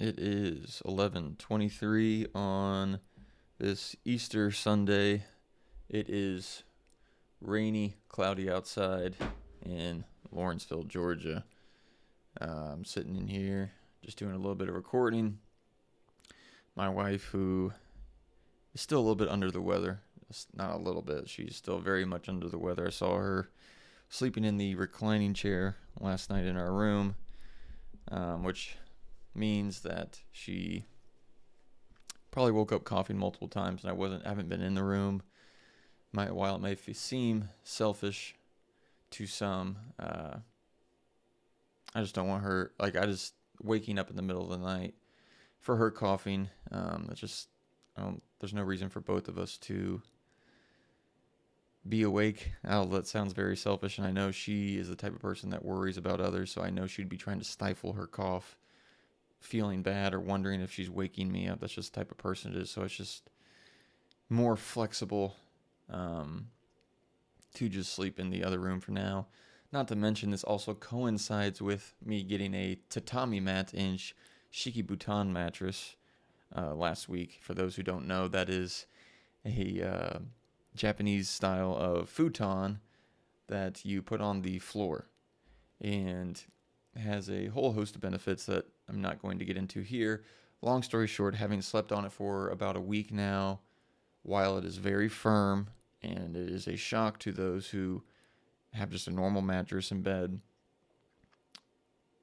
It is 11:23 on this Easter Sunday. It is rainy, cloudy outside in Lawrenceville, Georgia. I'm sitting in here just doing a little bit of recording. My wife, who is still a little bit under the weather, not a little bit, she's still very much under the weather. I saw her sleeping in the reclining chair last night in our room, which means that she probably woke up coughing multiple times, and I haven't been in the room. While it may seem selfish to some, I just don't want her, I just waking up in the middle of the night for her coughing. There's no reason for both of us to be awake. That sounds very selfish, and I know she is the type of person that worries about others, so I know she'd be trying to stifle her cough, feeling bad or wondering if she's waking me up. That's just the type of person it is, so it's just more flexible to just sleep in the other room for now. Not to mention, this also coincides with me getting a tatami mat and shiki butan mattress last week. For those who don't know, that is a Japanese style of futon that you put on the floor, and has a whole host of benefits that I'm not going to get into here. Long story short, having slept on it for about a week now, while it is very firm and it is a shock to those who have just a normal mattress in bed,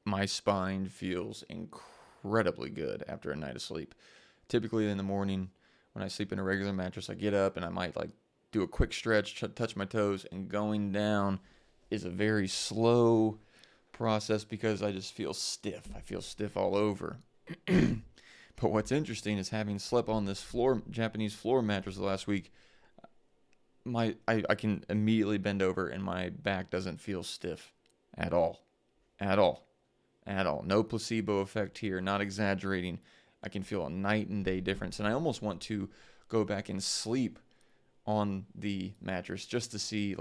my spine feels incredibly good after a night of sleep. Typically in the morning, when I sleep in a regular mattress, I get up and I might do a quick stretch, touch my toes, and going down is a very slow process because I just feel stiff. I feel stiff all over. But what's interesting is, having slept on this Japanese floor mattress the last week, I can immediately bend over and my back doesn't feel stiff at all. At all. At all. No placebo effect here, not exaggerating. I can feel a night and day difference, and I almost want to go back and sleep on the mattress just to see,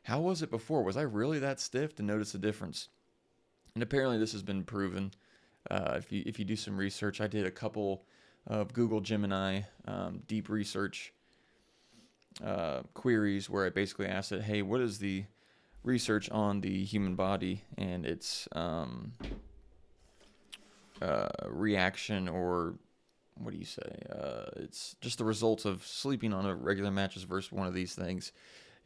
how was it before? Was I really that stiff to notice a difference? And apparently this has been proven. If you do some research, I did a couple of Google Gemini deep research queries where I basically asked it, hey, what is the research on the human body and its reaction, or what do you say? It's just the results of sleeping on a regular mattress versus one of these things.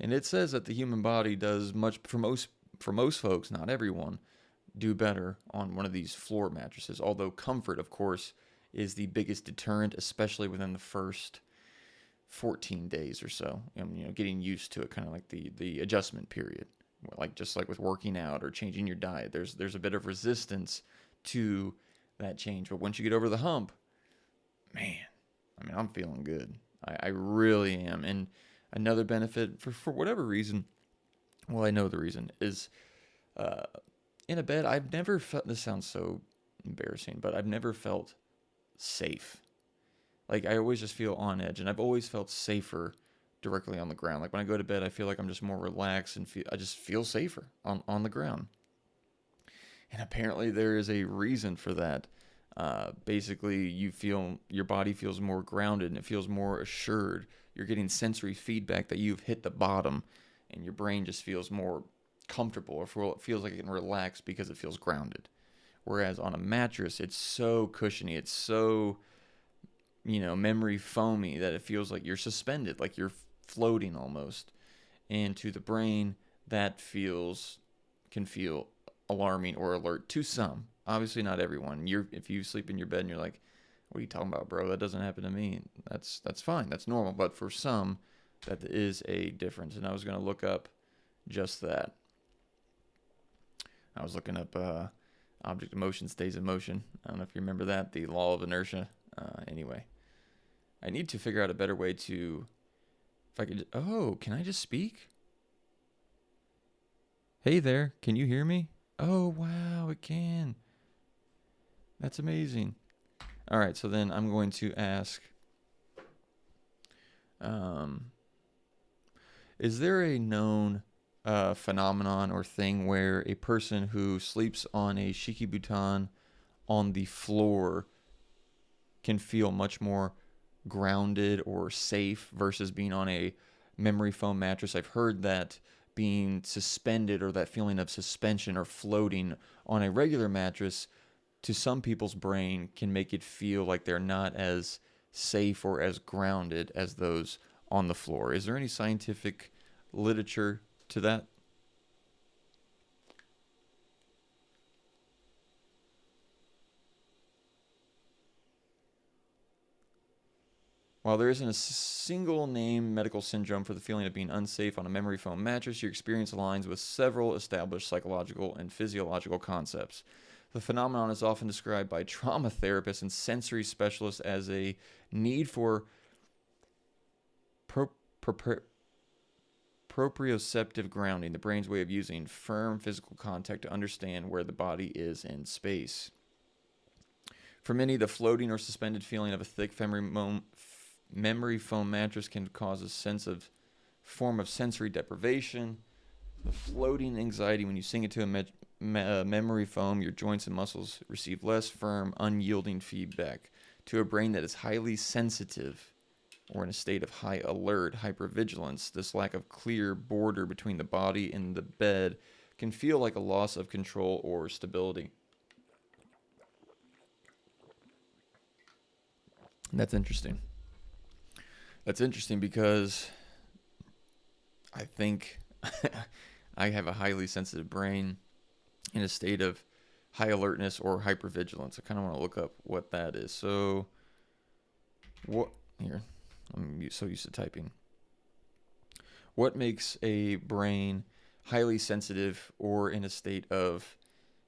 And it says that the human body does much, for most folks, not everyone, do better on one of these floor mattresses. Although comfort, of course, is the biggest deterrent, especially within the first 14 days or so. Getting used to it, kind of like the adjustment period. Just like with working out or changing your diet, there's a bit of resistance to that change. But once you get over the hump, man, I'm feeling good. I really am. And another benefit, for whatever reason, well, I know the reason, is in a bed, I've never felt, this sounds so embarrassing, but I've never felt safe. I always just feel on edge, and I've always felt safer directly on the ground. When I go to bed, I feel like I'm just more relaxed and I just feel safer on the ground. And apparently there is a reason for that. Basically, your body feels more grounded and it feels more assured. You're getting sensory feedback that you've hit the bottom, and your brain just feels more comfortable, or it feels like it can relax because it feels grounded. Whereas on a mattress, it's so cushiony, it's so memory foamy, that it feels like you're suspended, like you're floating almost. And to the brain, that can feel alarming or alert to some. Obviously not everyone. If you sleep in your bed and you're like, what are you talking about, bro? That doesn't happen to me. That's fine. That's normal. But for some, that is a difference. And I was going to look up just that. I was looking up object in motion stays in motion. I don't know if you remember that, the law of inertia. Anyway, I need to figure out a better way to, if I could, can I just speak? Hey there, can you hear me? Oh, wow, it can. That's amazing. All right, so then I'm going to ask, is there a known phenomenon or thing where a person who sleeps on a shikibutan on the floor can feel much more grounded or safe versus being on a memory foam mattress. I've heard that being suspended, or that feeling of suspension or floating on a regular mattress, to some people's brain can make it feel like they're not as safe or as grounded as those on the floor. Is there any scientific literature to that? While there isn't a single name medical syndrome for the feeling of being unsafe on a memory foam mattress, your experience aligns with several established psychological and physiological concepts. The phenomenon is often described by trauma therapists and sensory specialists as a need for pro- pro- proprioceptive grounding, the brain's way of using firm physical contact to understand where the body is in space. For many, the floating or suspended feeling of a thick memory foam mattress can cause a form of sensory deprivation. The floating anxiety, when you sink into a memory foam, your joints and muscles receive less firm, unyielding feedback. To a brain that is highly sensitive or in a state of high alert, hypervigilance, this lack of clear border between the body and the bed can feel like a loss of control or stability. That's interesting. That's interesting because I think I have a highly sensitive brain in a state of high alertness or hypervigilance. I kind of want to look up what that is. So, what here? I'm so used to typing. What makes a brain highly sensitive or in a state of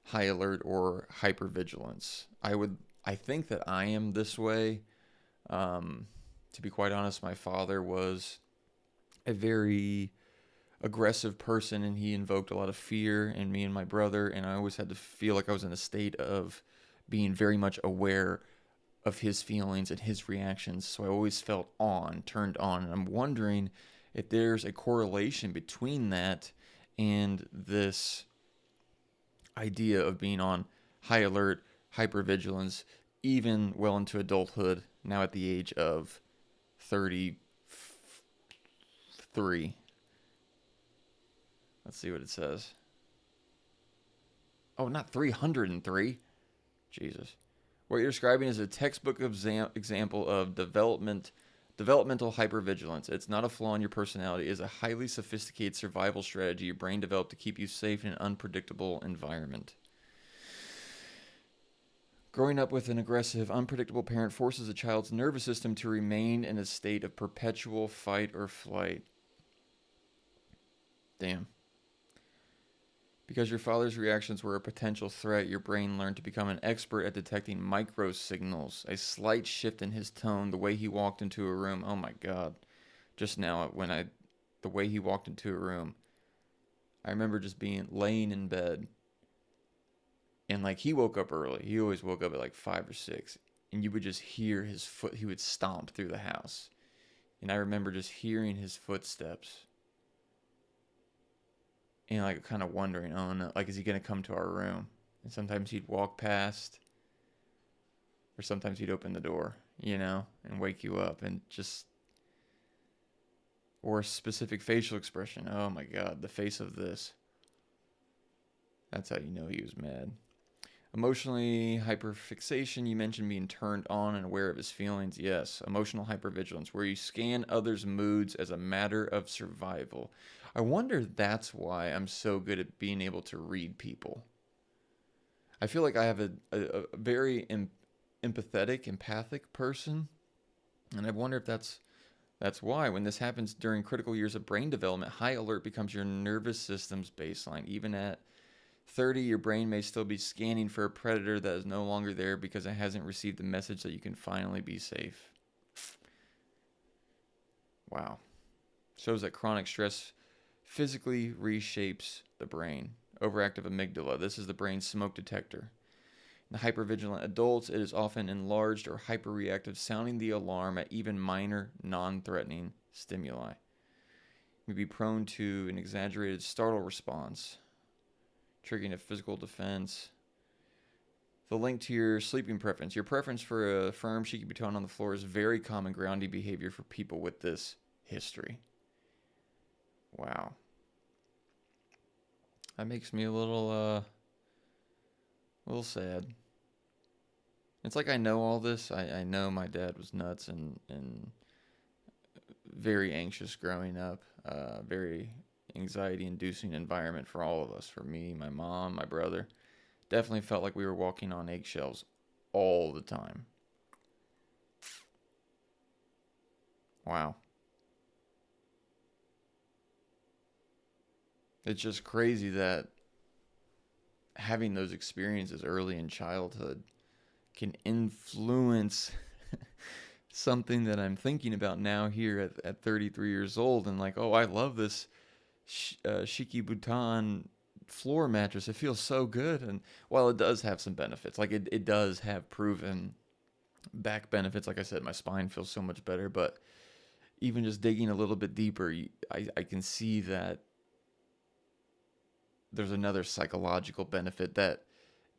high alert or hypervigilance? I think that I am this way. To be quite honest, my father was a very aggressive person, and he invoked a lot of fear in me and my brother, and I always had to feel like I was in a state of being very much aware of his feelings and his reactions. So I always felt turned on, and I'm wondering if there's a correlation between that and this idea of being on high alert, hypervigilance, even well into adulthood, now at the age of 33. Let's see what it says. Oh, not 303. Jesus. What you're describing is a textbook example of developmental hypervigilance. It's not a flaw in your personality. It is a highly sophisticated survival strategy your brain developed to keep you safe in an unpredictable environment. Growing up with an aggressive, unpredictable parent forces a child's nervous system to remain in a state of perpetual fight or flight. Damn. Because your father's reactions were a potential threat, your brain learned to become an expert at detecting micro signals. A slight shift in his tone, the way he walked into a room. Oh my God. Just now, the way he walked into a room, I remember just being laying in bed. And like he woke up early. He always woke up at like 5 or 6. And you would just hear his foot. He would stomp through the house. And I remember just hearing his footsteps. And like kind of wondering, oh no, like is he gonna come to our room? And sometimes he'd walk past, or sometimes he'd open the door, and wake you up, and just or a specific facial expression. Oh my God, the face of this. That's how you know he was mad. Emotionally hyperfixation, you mentioned being turned on and aware of his feelings. Yes, emotional hypervigilance, where you scan others' moods as a matter of survival. I wonder that's why I'm so good at being able to read people. I feel like I have a very empathetic, empathic person, and I wonder if that's why. When this happens during critical years of brain development, high alert becomes your nervous system's baseline. Even at 30, your brain may still be scanning for a predator that is no longer there because it hasn't received the message that you can finally be safe. Wow. Shows that chronic stress physically reshapes the brain. Overactive amygdala. This is the brain's smoke detector. In hypervigilant adults, it is often enlarged or hyperreactive, sounding the alarm at even minor, non-threatening stimuli. You may be prone to an exaggerated startle response, triggering a physical defense. The link to your sleeping preference. Your preference for a firm, cheeky baton on the floor is very common grounding behavior for people with this history. Wow. That makes me a little sad. It's like I know all this. I know my dad was nuts and very anxious growing up. Very anxiety inducing environment for all of us. For me, my mom, my brother. Definitely felt like we were walking on eggshells all the time. Wow. It's just crazy that having those experiences early in childhood can influence something that I'm thinking about now here at 33 years old, and like, oh, I love this Shiki Bhutan floor mattress. It feels so good. And while it does have some benefits, like it does have proven back benefits, like I said, my spine feels so much better. But even just digging a little bit deeper, I can see that there's another psychological benefit that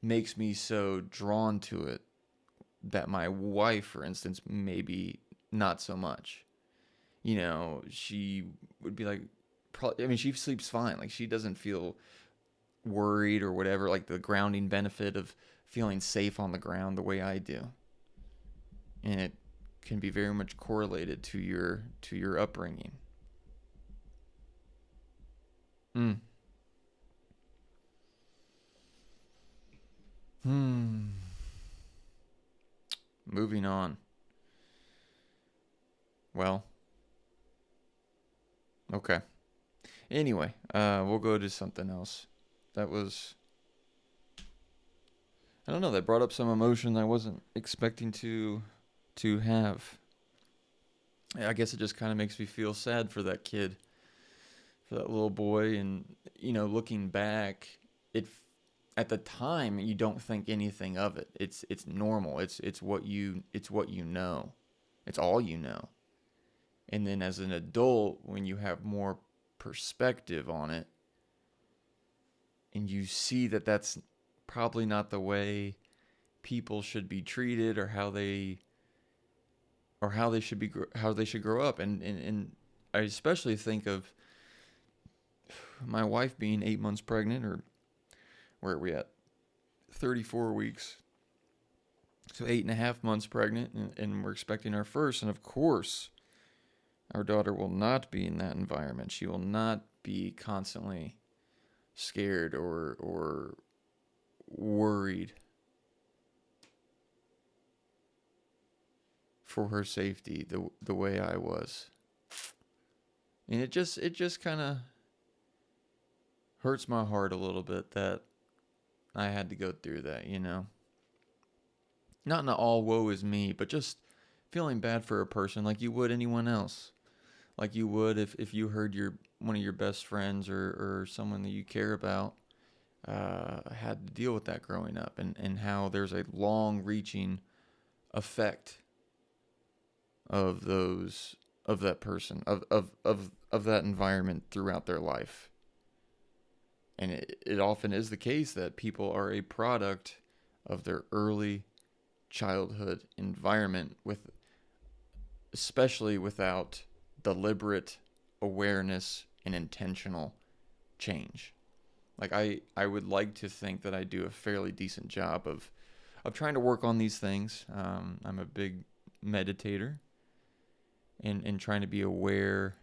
makes me so drawn to it that my wife, for instance, maybe not so much. She would be like, probably, I mean, she sleeps fine. Like, she doesn't feel worried or whatever, like the grounding benefit of feeling safe on the ground the way I do. And it can be very much correlated to your upbringing. Mm. Hmm. Moving on. Well, okay. Anyway, we'll go to something else. That was, I don't know, that brought up some emotion I wasn't expecting to have. I guess it just kind of makes me feel sad for that kid, for that little boy, and looking back, it at the time you don't think anything of it. It's normal. It's what you know. It's all you know. And then as an adult, when you have more perspective on it, and you see that that's probably not the way people should be treated, or how they should grow up. And I especially think of my wife being 8 months pregnant, or where are we at, 34 weeks, so 8.5 months pregnant, and we're expecting our first. And of course, our daughter will not be in that environment. She will not be constantly scared or worried for her safety the way I was. And it just kind of hurts my heart a little bit that I had to go through that. Not in a all woe is me, but just feeling bad for a person like you would anyone else. Like you would if you heard one of your best friends or someone that you care about had to deal with that growing up, and how there's a long reaching effect of those of that person of that environment throughout their life. And it often is the case that people are a product of their early childhood environment, with especially without deliberate awareness and intentional change. Like, I would like to think that I do a fairly decent job of trying to work on these things. I'm a big meditator, and trying to be aware,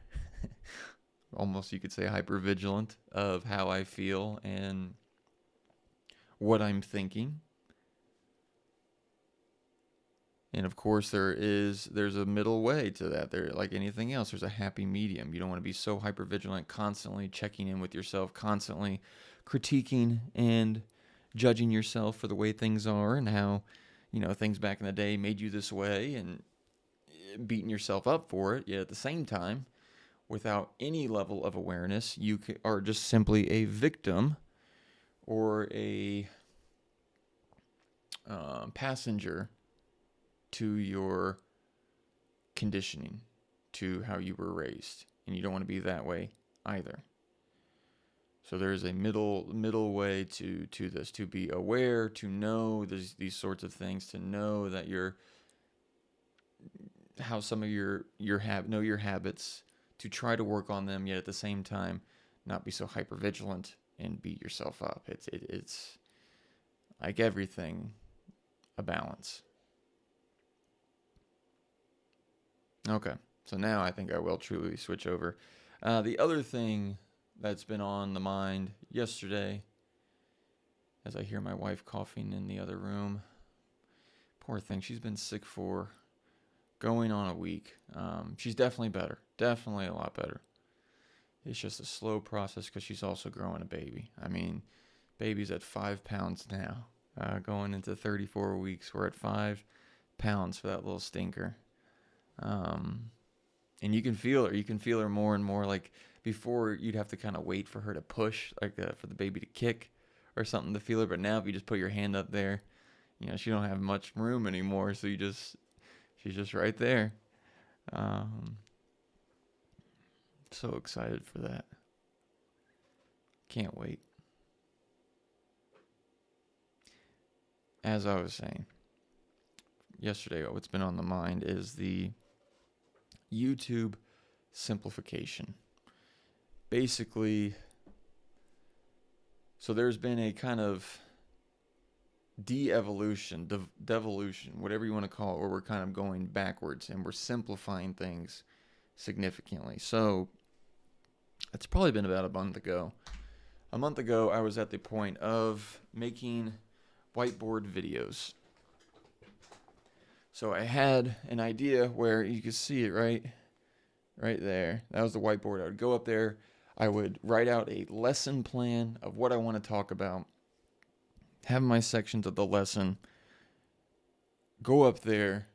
almost you could say hyper vigilant, of how I feel and what I'm thinking. And of course, there's a middle way to that. There, like anything else, there's a happy medium. You don't want to be so hyper vigilant, constantly checking in with yourself, constantly critiquing and judging yourself for the way things are, and how things back in the day made you this way, and beating yourself up for it. Yet at the same time, without any level of awareness, you are just simply a victim, or a passenger to your conditioning, to how you were raised. And you don't want to be that way either. So there's a middle way to this, to be aware, to know these sorts of things, to know that you're how some of know your habits, to try to work on them, yet at the same time not be so hyper vigilant and beat yourself up. It's like everything, a balance. Okay, so now I think I will truly switch over. The other thing that's been on the mind yesterday, as I hear my wife coughing in the other room. Poor thing, she's been sick for going on a week. She's definitely better, definitely a lot better. It's just a slow process because she's also growing a baby. I mean, baby's at 5 pounds now. Going into 34 weeks, we're at 5 pounds for that little stinker. And you can feel her. You can feel her more and more. Like before, you'd have to kind of wait for her to push, like for the baby to kick or something to feel her. But now, if you just put your hand up there, she don't have much room anymore. So she's just right there. So excited for that. Can't wait. As I was saying yesterday, what's been on the mind is the YouTube simplification. Basically, so there's been a kind of de-evolution, devolution, whatever you want to call it, where we're kind of going backwards and we're simplifying things significantly. So it's probably been about a month ago. A month ago, I was at the point of making whiteboard videos. So I had an idea where you could see it right there. That was the whiteboard. I would go up there. I would write out a lesson plan of what I want to talk about, have my sections of the lesson, go up there,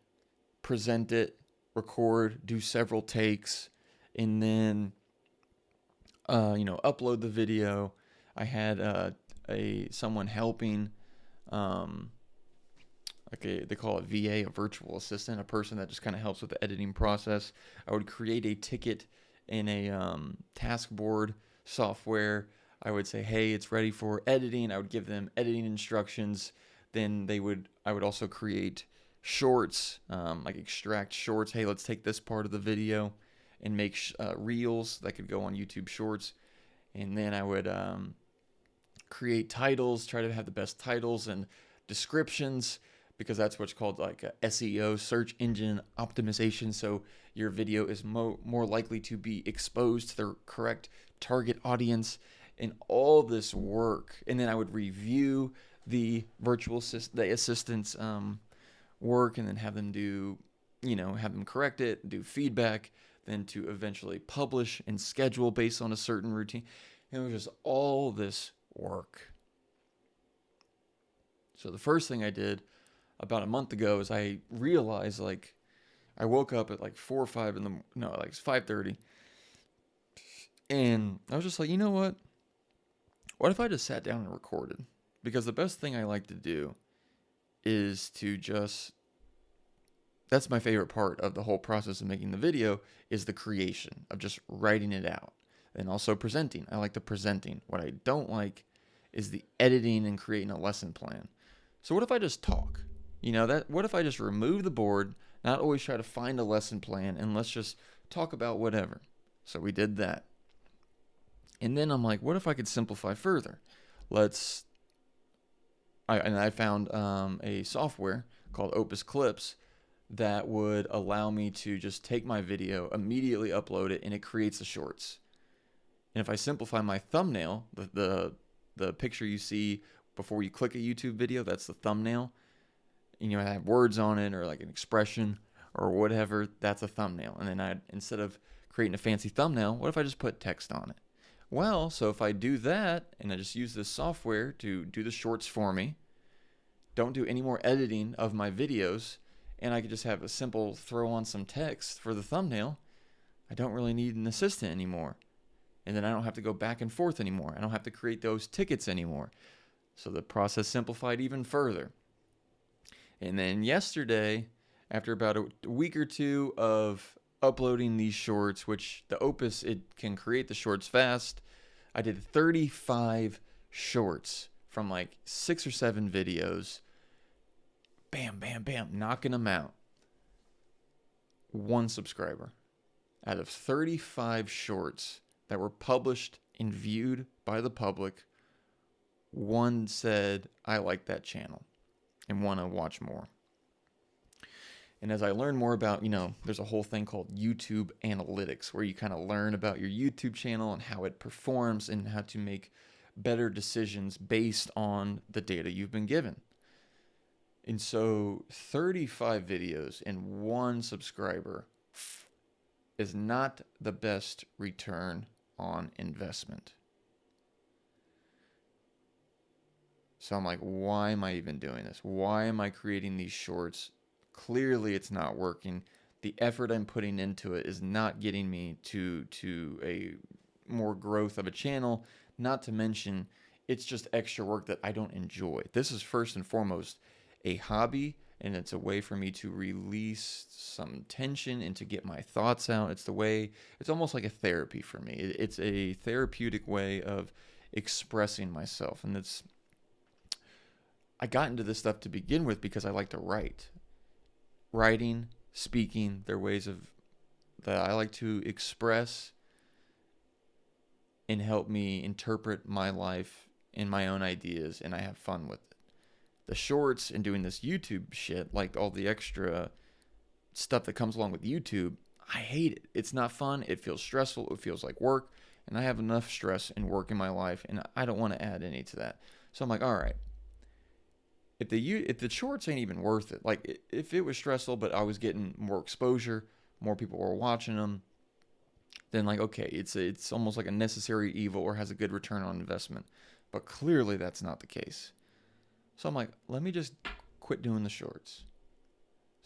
present it, record, do several takes, and then, upload the video. I had someone helping, they call it VA, a virtual assistant, a person that just kind of helps with the editing process. I would create a ticket in a task board software. I would say, hey, it's ready for editing. I would give them editing instructions. Then I would also create shorts, like extract shorts. Hey, let's take this part of the video and make reels that could go on YouTube Shorts. And then I would create titles, try to have the best titles and descriptions, because that's what's called like SEO, search engine optimization. So your video is more likely to be exposed to the correct target audience, and all this work. And then I would review the assistant's work, and then have them have them correct it, do feedback, then to eventually publish and schedule based on a certain routine. And it was just all this work. So the first thing I did about a month ago is I realized, I woke up at 4 or 5 it's 5:30, and I was just like, you know what if I just sat down and recorded? Because the best thing I like to do is that's my favorite part of the whole process of making the video, is the creation of just writing it out, and also presenting. I like the presenting. What I don't like is the editing and creating a lesson plan. So what if I just talk? What if I just remove the board, not always try to find a lesson plan, and let's just talk about whatever. So we did that. And then I'm like, what if I could simplify further? I found a software called Opus Clips that would allow me to just take my video, immediately upload it, and it creates the shorts. And if I simplify my thumbnail, the picture you see before you click a YouTube video, that's the thumbnail. I have words on it, or like an expression or whatever, that's a thumbnail. And then instead of creating a fancy thumbnail, what if I just put text on it? Well, so if I do that, and I just use this software to do the shorts for me, don't do any more editing of my videos, and I could just have a simple throw on some text for the thumbnail, I don't really need an assistant anymore. And then I don't have to go back and forth anymore. I don't have to create those tickets anymore. So the process simplified even further. And then yesterday, after about a week or two of uploading these shorts, which the Opus, it can create the shorts fast. I did 35 shorts from like 6 or 7 videos. Bam, bam, bam, knocking them out. 1 subscriber out of 35 shorts that were published and viewed by the public. One said, I like that channel and want to watch more. And as I learn more about, there's a whole thing called YouTube analytics where you kind of learn about your YouTube channel and how it performs and how to make better decisions based on the data you've been given. And so 35 videos and 1 subscriber is not the best return on investment. So I'm like, why am I even doing this? Why am I creating these shorts? Clearly it's not working. The effort I'm putting into it is not getting me to a more growth of a channel. Not to mention, it's just extra work that I don't enjoy. This is first and foremost a hobby, and it's a way for me to release some tension and to get my thoughts out. It's almost like a therapy for me. It's a therapeutic way of expressing myself. And I got into this stuff to begin with because I like to write. Writing, speaking, they're ways that I like to express and help me interpret my life and my own ideas, and I have fun with it. The shorts and doing this YouTube shit, like all the extra stuff that comes along with YouTube, I hate it. It's not fun. It feels stressful. It feels like work, and I have enough stress and work in my life, and I don't want to add any to that. So I'm like, all right. If the shorts ain't even worth it, like if it was stressful, but I was getting more exposure, more people were watching them, then like, okay, it's almost like a necessary evil or has a good return on investment. But clearly that's not the case. So I'm like, let me just quit doing the shorts.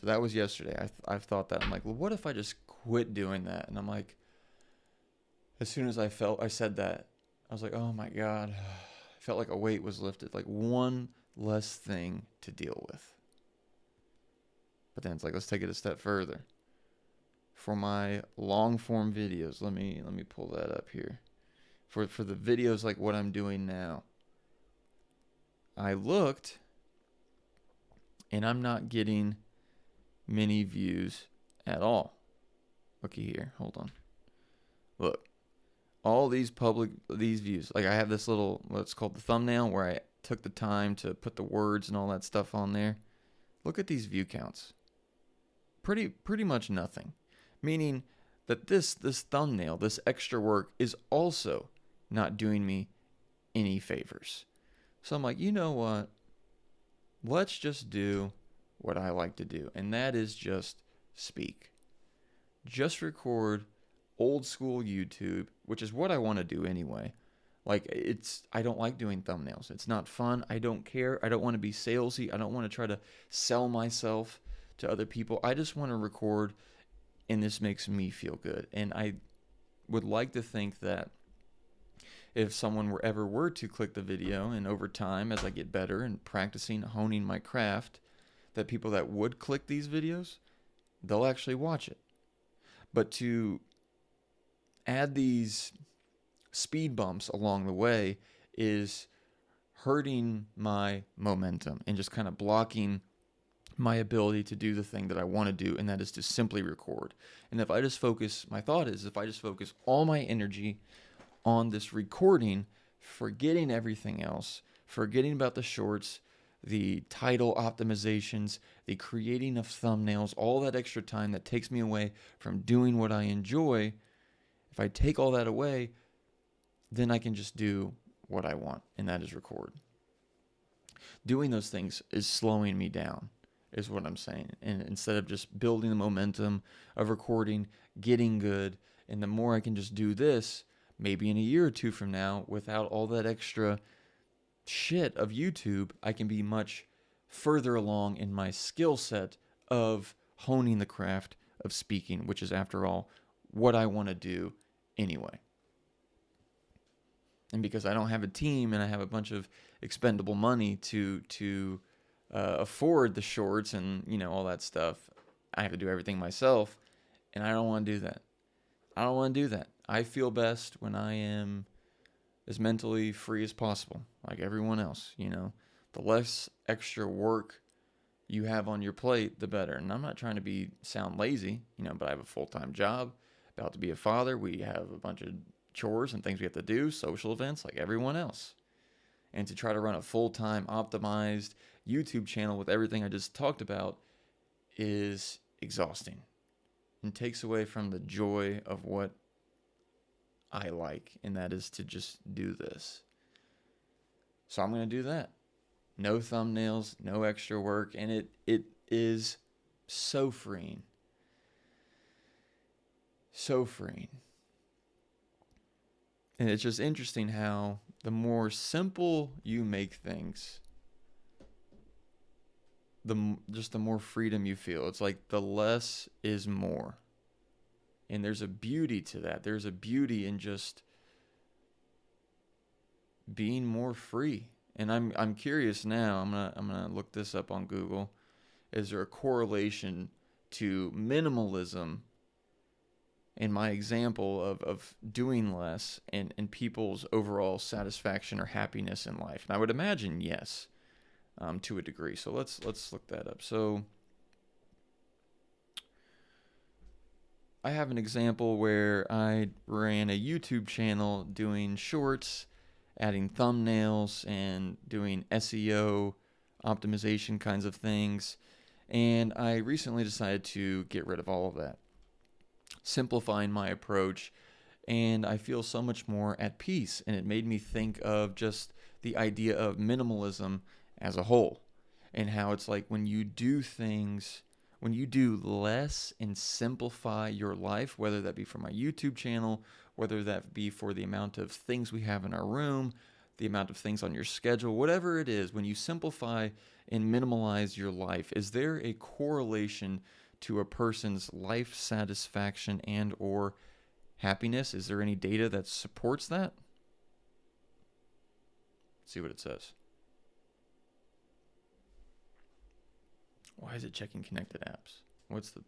So that was yesterday. I've thought that. I'm like, well, what if I just quit doing that? And I'm like, as soon as I said that, I was like, oh my God. I felt like a weight was lifted. Like one less thing to deal with. But then it's like, let's take it a step further. For my long form videos, let me pull that up here. For the videos like what I'm doing now, I looked and I'm not getting many views at all. Looky here, hold on. Look, all these views. Like I have this little, what's called the thumbnail, where I took the time to put the words and all that stuff on there. Look at these view counts. Pretty much nothing. Meaning that this thumbnail, this extra work is also not doing me any favors. So I'm like, you know what? Let's just do what I like to do. And that is just speak. Just record old school YouTube, which is what I want to do anyway. Like I don't like doing thumbnails. It's not fun. I don't care. I don't want to be salesy. I don't want to try to sell myself to other people. I just want to record, and this makes me feel good. And I would like to think that if someone were to click the video, and over time, as I get better and practicing, honing my craft, that people that would click these videos, they'll actually watch it. But to add these speed bumps along the way is hurting my momentum and just kind of blocking my ability to do the thing that I want to do, and that is to simply record. And if I just focus all my energy on this recording, forgetting everything else, forgetting about the shorts, the title optimizations, the creating of thumbnails, all that extra time that takes me away from doing what I enjoy, if I take all that away, then I can just do what I want, and that is record. Doing those things is slowing me down, is what I'm saying. And instead of just building the momentum of recording, getting good, and the more I can just do this, maybe in a year or two from now, without all that extra shit of YouTube, I can be much further along in my skill set of honing the craft of speaking, which is, after all, what I want to do anyway. And because I don't have a team and I have a bunch of expendable money to afford the shorts and all that stuff, I have to do everything myself, and I don't want to do that. I feel best when I am as mentally free as possible, like everyone else, The less extra work you have on your plate, the better. And I'm not trying to sound lazy, but I have a full-time job, about to be a father. We have a bunch of chores and things we have to do, social events like everyone else. And to try to run a full-time optimized YouTube channel with everything I just talked about is exhausting and takes away from the joy of what I like, and that is to just do this. So I'm going to do that. No thumbnails, no extra work, and it is so freeing. So freeing. And it's just interesting how the more simple you make things, the more freedom you feel. It's like the less is more. And there's a beauty to that. There's a beauty in just being more free. And I'm curious now. I'm gonna look this up on Google. Is there a correlation to minimalism in my example of doing less and people's overall satisfaction or happiness in life? And I would imagine yes, to a degree. So let's look that up. So I have an example where I ran a YouTube channel doing shorts, adding thumbnails, and doing SEO optimization kinds of things. And I recently decided to get rid of all of that, simplifying my approach, and I feel so much more at peace. And it made me think of just the idea of minimalism as a whole, and how it's like when you do less and simplify your life, whether that be for my YouTube channel, whether that be for the amount of things we have in our room, the amount of things on your schedule, whatever it is, when you simplify and minimalize your life, is there a correlation to a person's life satisfaction and or happiness? Is there any data that supports that? Let's see what it says. Why is it checking connected apps? What's the...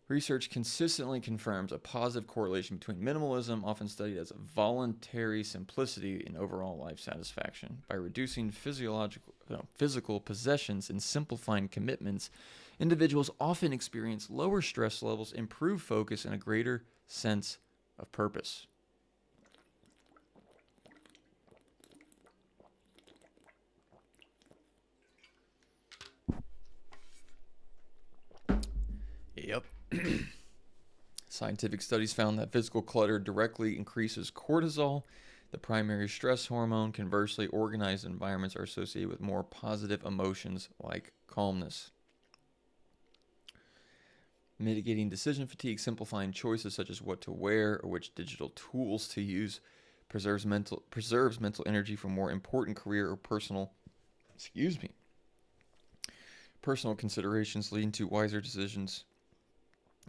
Research consistently confirms a positive correlation between minimalism, often studied as a voluntary simplicity, in overall life satisfaction. By reducing physical possessions and simplifying commitments, individuals often experience lower stress levels, improved focus, and a greater sense of purpose. Yep. Scientific studies found that physical clutter directly increases cortisol, the primary stress hormone. Conversely, organized environments are associated with more positive emotions like calmness. Mitigating decision fatigue, simplifying choices such as what to wear or which digital tools to use, preserves mental energy for more important career or personal considerations, leading to wiser decisions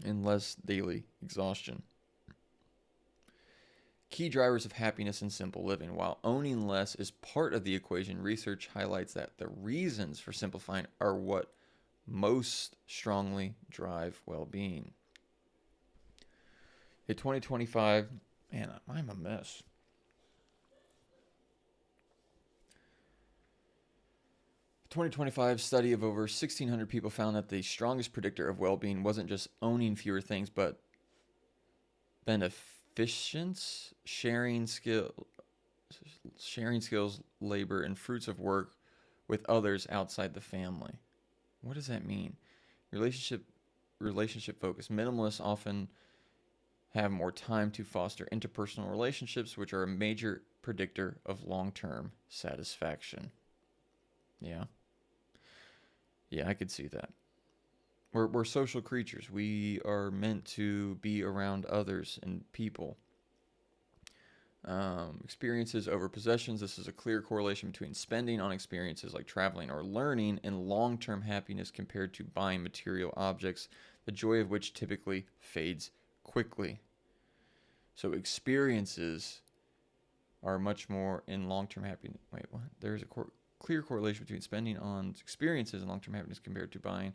and less daily exhaustion. Key drivers of happiness and simple living. While owning less is part of the equation, research highlights that the reasons for simplifying are what most strongly drive well-being. In 2025, man, I'm a mess. A 2025 study of over 1,600 people found that the strongest predictor of well-being wasn't just owning fewer things, but beneficence, sharing skills, labor, and fruits of work with others outside the family. What does that mean? Relationship focus. Minimalists often have more time to foster interpersonal relationships, which are a major predictor of long-term satisfaction. Yeah, I could see that. We're social creatures. We are meant to be around others and people. Experiences over possessions. This is a clear correlation between spending on experiences like traveling or learning and long-term happiness compared to buying material objects, the joy of which typically fades quickly. So experiences are much more in long-term happiness. Wait, what? There's a clear correlation between spending on experiences and long-term happiness compared to buying.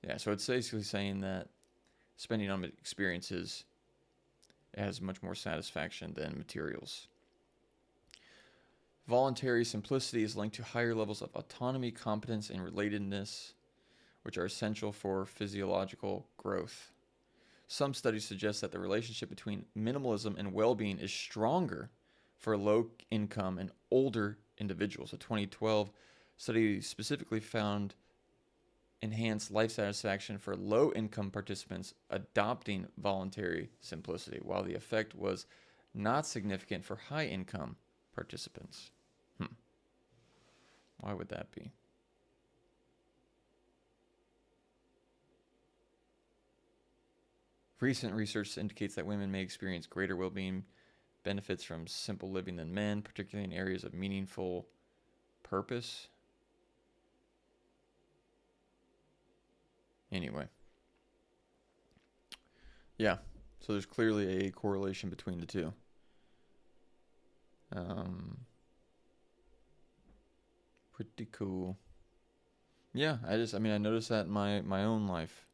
Yeah, so it's basically saying that spending on experiences has much more satisfaction than materials. Voluntary simplicity is linked to higher levels of autonomy, competence, and relatedness, which are essential for physiological growth. Some studies suggest that the relationship between minimalism and well being is stronger for low income and older individuals. A 2012 study specifically found enhanced life satisfaction for low income participants adopting voluntary simplicity, while the effect was not significant for high income participants. Why would that be? Recent research indicates that women may experience greater well being benefits from simple living than men, particularly in areas of meaningful purpose. Anyway, yeah, so there's clearly a correlation between the two. Pretty cool. Yeah, I noticed that in my own life,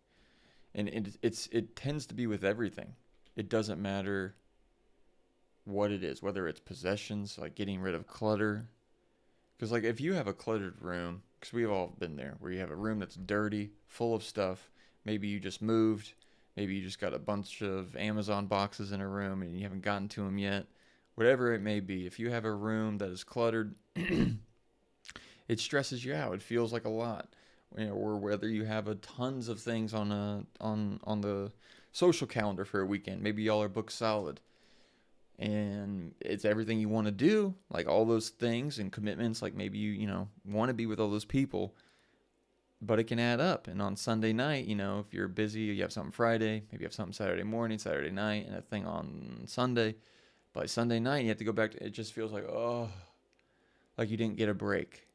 and it tends to be with everything. It doesn't matter what it is, whether it's possessions, like getting rid of clutter. Because like if you have a cluttered room, because we've all been there, where you have a room that's dirty, full of stuff. Maybe you just moved. Maybe you just got a bunch of Amazon boxes in a room and you haven't gotten to them yet. Whatever it may be, if you have a room that is cluttered, it stresses you out. It feels like a lot. Or whether you have tons of things on the social calendar for a weekend. Maybe y'all are booked solid, and it's everything you want to do, like all those things and commitments. Like maybe you want to be with all those people, but it can add up. And on Sunday night, if you're busy, you have something Friday, maybe you have something Saturday morning, Saturday night, and a thing on Sunday. By Sunday night, you have to go back to it. Just feels like, oh, like you didn't get a break.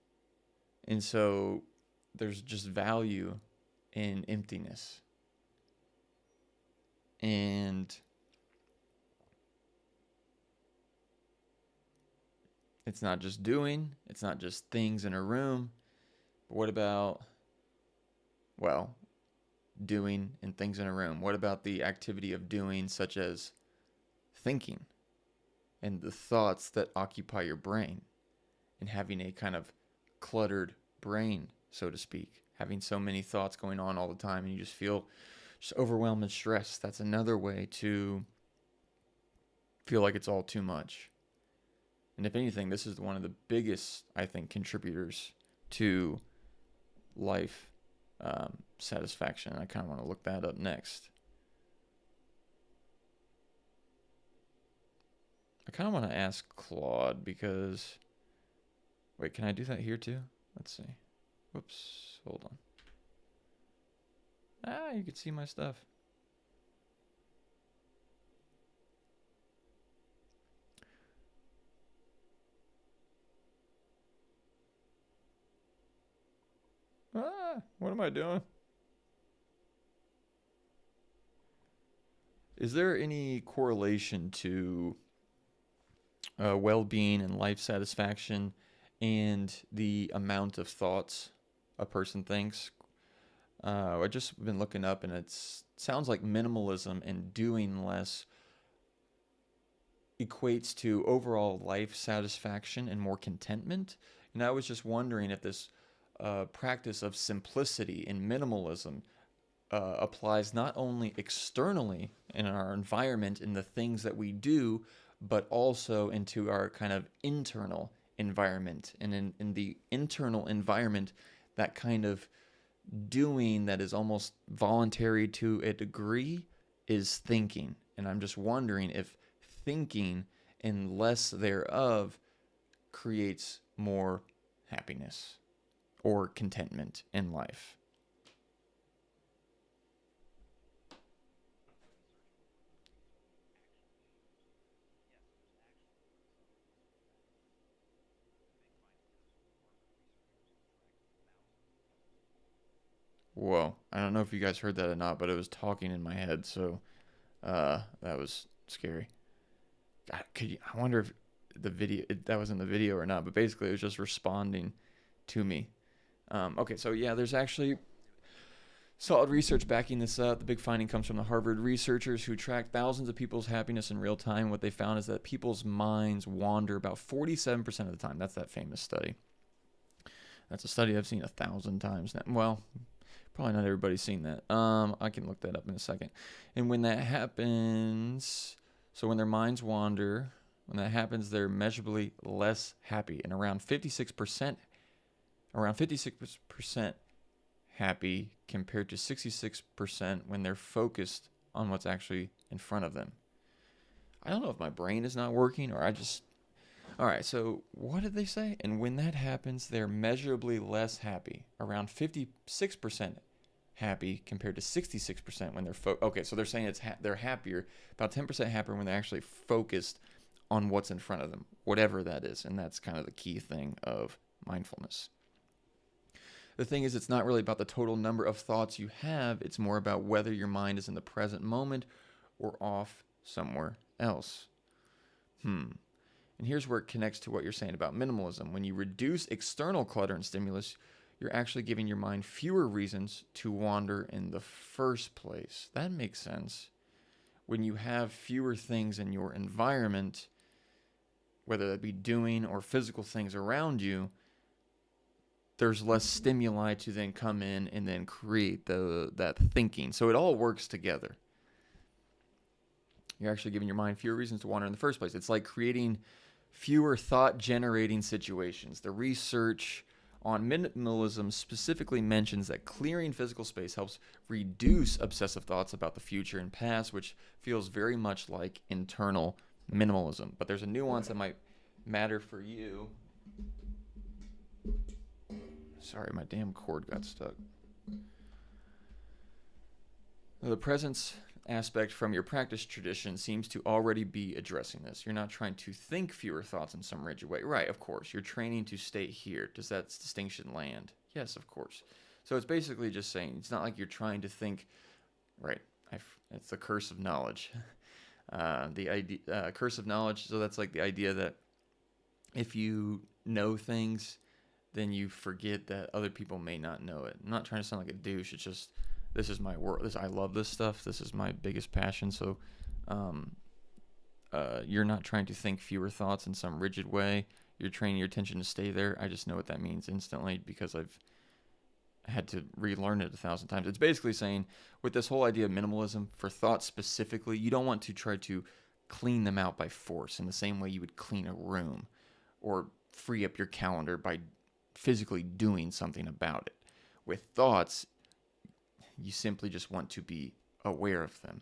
And so there's just value in emptiness. And it's not just doing, it's not just things in a room. But what about, well, doing and things in a room? What about the activity of doing, such as thinking and the thoughts that occupy your brain, and having a kind of cluttered brain, so to speak, having so many thoughts going on all the time and you just feel just overwhelmed and stressed? That's another way to feel like it's all too much. And if anything, this is one of the biggest, I think, contributors to life satisfaction. I kind of want to look that up next. I kind of want to ask Claude because... Wait, can I do that here too? Let's see. Whoops. Hold on. You can see my stuff. What am I doing? Is there any correlation to well-being and life satisfaction and the amount of thoughts a person thinks? I just been looking up, and it sounds like minimalism and doing less equates to overall life satisfaction and more contentment. And I was just wondering if this practice of simplicity and minimalism applies not only externally in our environment, in the things that we do, but also into our kind of internal environment. And in the internal environment, that kind of doing that is almost voluntary to a degree is thinking. And I'm just wondering if thinking and less thereof creates more happiness or contentment in life. Whoa. I don't know if you guys heard that or not, but it was talking in my head, so that was scary. God, I wonder if that was in the video or not, but basically it was just responding to me. Okay, so yeah, there's actually Solid research backing this up. The big finding comes from the Harvard researchers who tracked thousands of people's happiness in real time. What they found is that people's minds wander about 47% of the time. That's that famous study. That's a study I've seen 1,000 times now. Well, probably not everybody's seen that. I can look that up in a second. And when that happens, so when their minds wander, when that happens, they're measurably less happy, and around 56% happy compared to 66% when they're focused on what's actually in front of them. I don't know if my brain is not working or I just... All right, so what did they say? And when that happens, they're measurably less happy, around 56% happy compared to 66% when they're okay, so they're saying they're happier, about 10% happier when they're actually focused on what's in front of them, whatever that is. And that's kind of the key thing of mindfulness. The thing is, it's not really about the total number of thoughts you have. It's more about whether your mind is in the present moment or off somewhere else. And here's where it connects to what you're saying about minimalism. When you reduce external clutter and stimulus, you're actually giving your mind fewer reasons to wander in the first place. That makes sense. When you have fewer things in your environment, whether that be doing or physical things around you, there's less stimuli to then come in and then create that thinking. So it all works together. You're actually giving your mind fewer reasons to wander in the first place. It's like creating fewer thought-generating situations. The research on minimalism specifically mentions that clearing physical space helps reduce obsessive thoughts about the future and past, which feels very much like internal minimalism. But there's a nuance that might matter for you. Sorry, my damn cord got stuck. The presence aspect from your practice tradition seems to already be addressing this. You're not trying to think fewer thoughts in some rigid way. Right, of course. You're training to stay here. Does that distinction land? Yes, of course. So it's basically just saying, it's not like you're trying to think, right, it's the curse of knowledge. The idea, curse of knowledge, so that's like the idea that if you know things, then you forget that other people may not know it. I'm not trying to sound like a douche. It's just, this is my world. I love this stuff. This is my biggest passion. So you're not trying to think fewer thoughts in some rigid way. You're training your attention to stay there. I just know what that means instantly because I've had to relearn it 1,000 times. It's basically saying, with this whole idea of minimalism, for thoughts specifically, you don't want to try to clean them out by force in the same way you would clean a room or free up your calendar by physically doing something about it. With thoughts, you simply just want to be aware of them.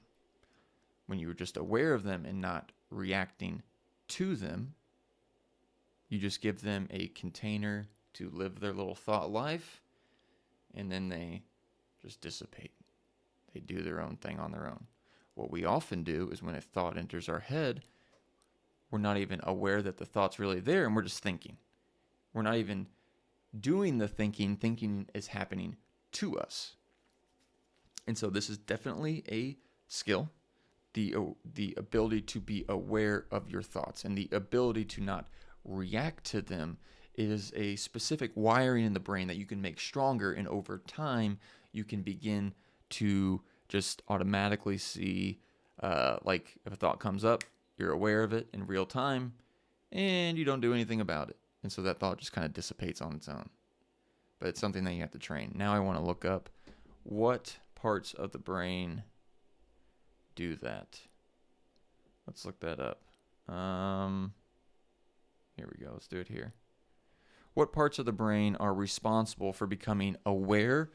When you're just aware of them and not reacting to them, you just give them a container to live their little thought life, and then they just dissipate. They do their own thing on their own. What we often do is when a thought enters our head, we're not even aware that the thought's really there, and we're just thinking. We're not even doing the thinking. Thinking is happening to us. And so this is definitely a skill, the ability to be aware of your thoughts and the ability to not react to them is a specific wiring in the brain that you can make stronger, and over time you can begin to just automatically see, like if a thought comes up, you're aware of it in real time and you don't do anything about it. And so that thought just kind of dissipates on its own. But it's something that you have to train. Now I want to look up what parts of the brain do that. Let's look that up. Here we go. Let's do it here. What parts of the brain are responsible for becoming aware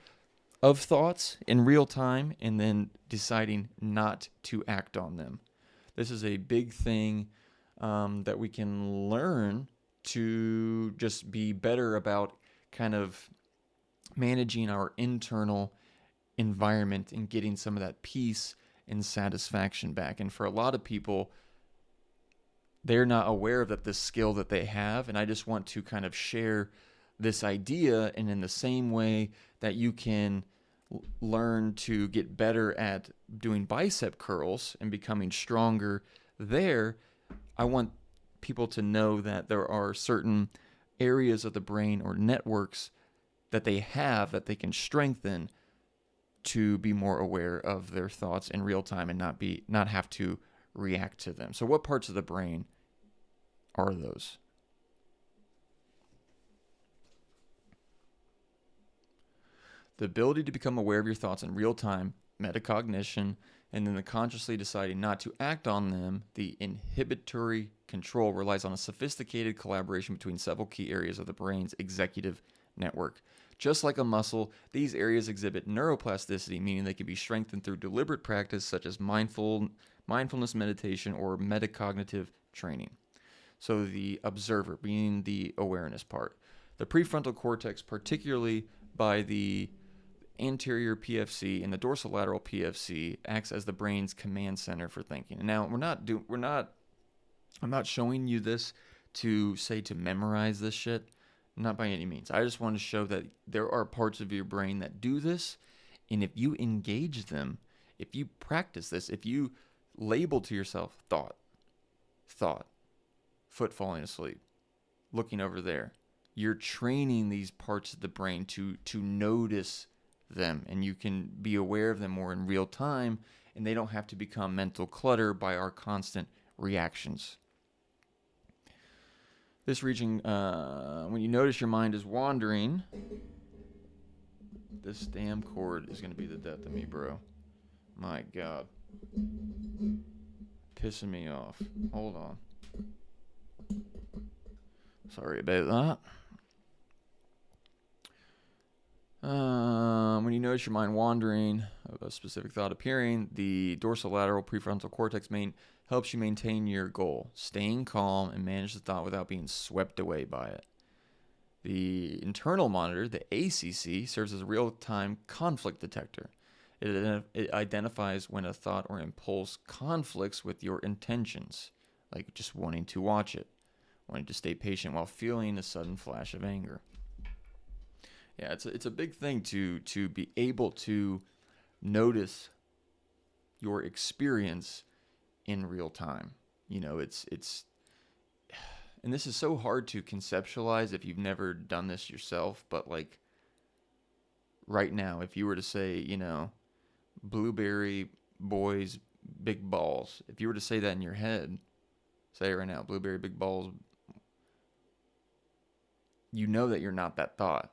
of thoughts in real time and then deciding not to act on them? This is a big thing that we can learn to just be better about kind of managing our internal environment and getting some of that peace and satisfaction back. And for a lot of people, they're not aware of this skill that they have. And I just want to kind of share this idea. And in the same way that you can learn to get better at doing bicep curls and becoming stronger there, I want people to know that there are certain areas of the brain or networks that they have that they can strengthen to be more aware of their thoughts in real time and not have to react to them. So what parts of the brain are those? The ability to become aware of your thoughts in real time, metacognition, and then the consciously deciding not to act on them. The inhibitory control relies on a sophisticated collaboration between several key areas of the brain's executive network. Just like a muscle, these areas exhibit neuroplasticity, meaning they can be strengthened through deliberate practice such as mindfulness meditation or metacognitive training. So the observer being the awareness part. The prefrontal cortex, particularly by the anterior PFC and the dorsolateral PFC, acts as the brain's command center for thinking. And now I'm not showing you this to say to memorize this shit. Not by any means. I just want to show that there are parts of your brain that do this, and if you engage them, if you practice this, if you label to yourself thought, foot falling asleep, looking over there, you're training these parts of the brain to notice them, and you can be aware of them more in real time, and they don't have to become mental clutter by our constant reactions. This region, when you notice your mind is wandering, this damn cord is going to be the death of me, bro. My God. Pissing me off. Hold on. Sorry about that. When you notice your mind wandering, a specific thought appearing, the dorsolateral prefrontal cortex helps you maintain your goal, staying calm and manage the thought without being swept away by it. The internal monitor, the ACC, serves as a real-time conflict detector. It identifies when a thought or impulse conflicts with your intentions, like just wanting to watch it, wanting to stay patient while feeling a sudden flash of anger. Yeah, it's a big thing to be able to notice your experience in real time. You know, it's and this is so hard to conceptualize if you've never done this yourself, but like right now, if you were to say, you know, blueberry boys big balls, if you were to say that in your head, say it right now, blueberry big balls, you know that you're not that thought.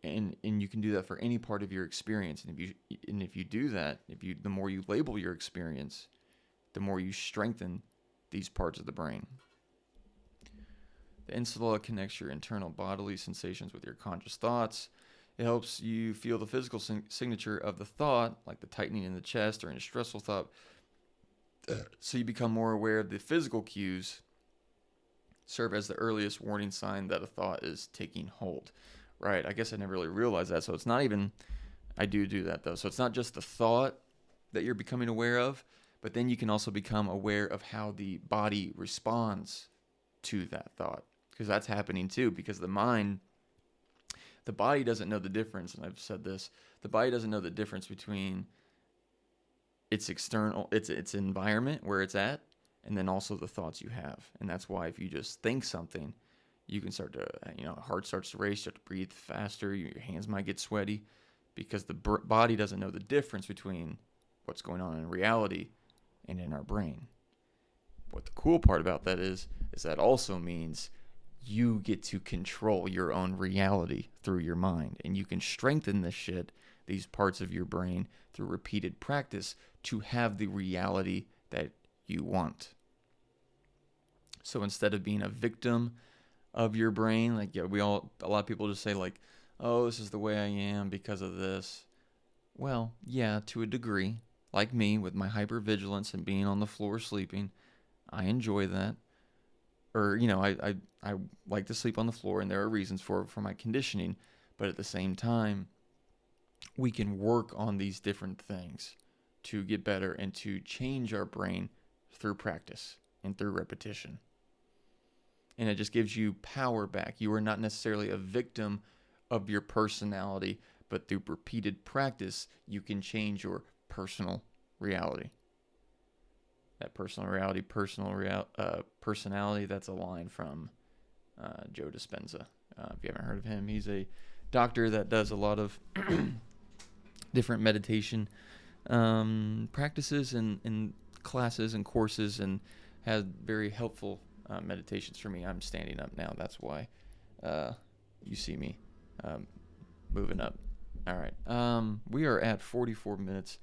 And you can do that for any part of your experience. And if you do that, the more you label your experience, the more you strengthen these parts of the brain. The insula connects your internal bodily sensations with your conscious thoughts. It helps you feel the physical signature of the thought, like the tightening in the chest or in a stressful thought. So you become more aware of the physical cues, serve as the earliest warning sign that a thought is taking hold. Right, I guess I never really realized that. So it's not even, I do that though. So it's not just the thought that you're becoming aware of, but then you can also become aware of how the body responds to that thought. Because that's happening too, because the body doesn't know the difference, and I've said this, the body doesn't know the difference between its external, its environment, where it's at, and then also the thoughts you have. And that's why if you just think something, you can start to, heart starts to race, start to breathe faster, your hands might get sweaty, because the body doesn't know the difference between what's going on in reality and in our brain. What the cool part about that is that also means you get to control your own reality through your mind, and you can strengthen these parts of your brain through repeated practice to have the reality that you want. So instead of being a victim of your brain, like a lot of people just say like, oh, this is the way I am because of this. Well, yeah, to a degree. Like me, with my hypervigilance and being on the floor sleeping, I enjoy that. Or, I like to sleep on the floor, and there are reasons for my conditioning. But at the same time, we can work on these different things to get better and to change our brain through practice and through repetition. And it just gives you power back. You are not necessarily a victim of your personality, but through repeated practice, you can change your personal reality. That personality, that's a line from Joe Dispenza. If you haven't heard of him, he's a doctor that does a lot of different meditation practices and classes and courses, and had very helpful meditations for me. I'm standing up now. That's why you see me moving up. All right. We are at 44 minutes,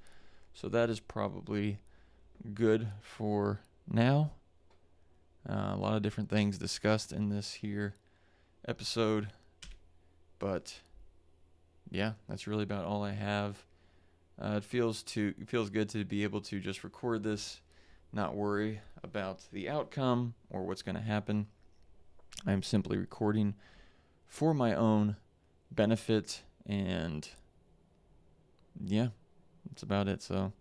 so that is probably good for now. A lot of different things discussed in this here episode, but yeah, that's really about all I have. It feels good to be able to just record this, not worry about the outcome or what's going to happen. I'm simply recording for my own benefit, and yeah, that's about it. So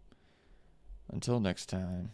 until next time.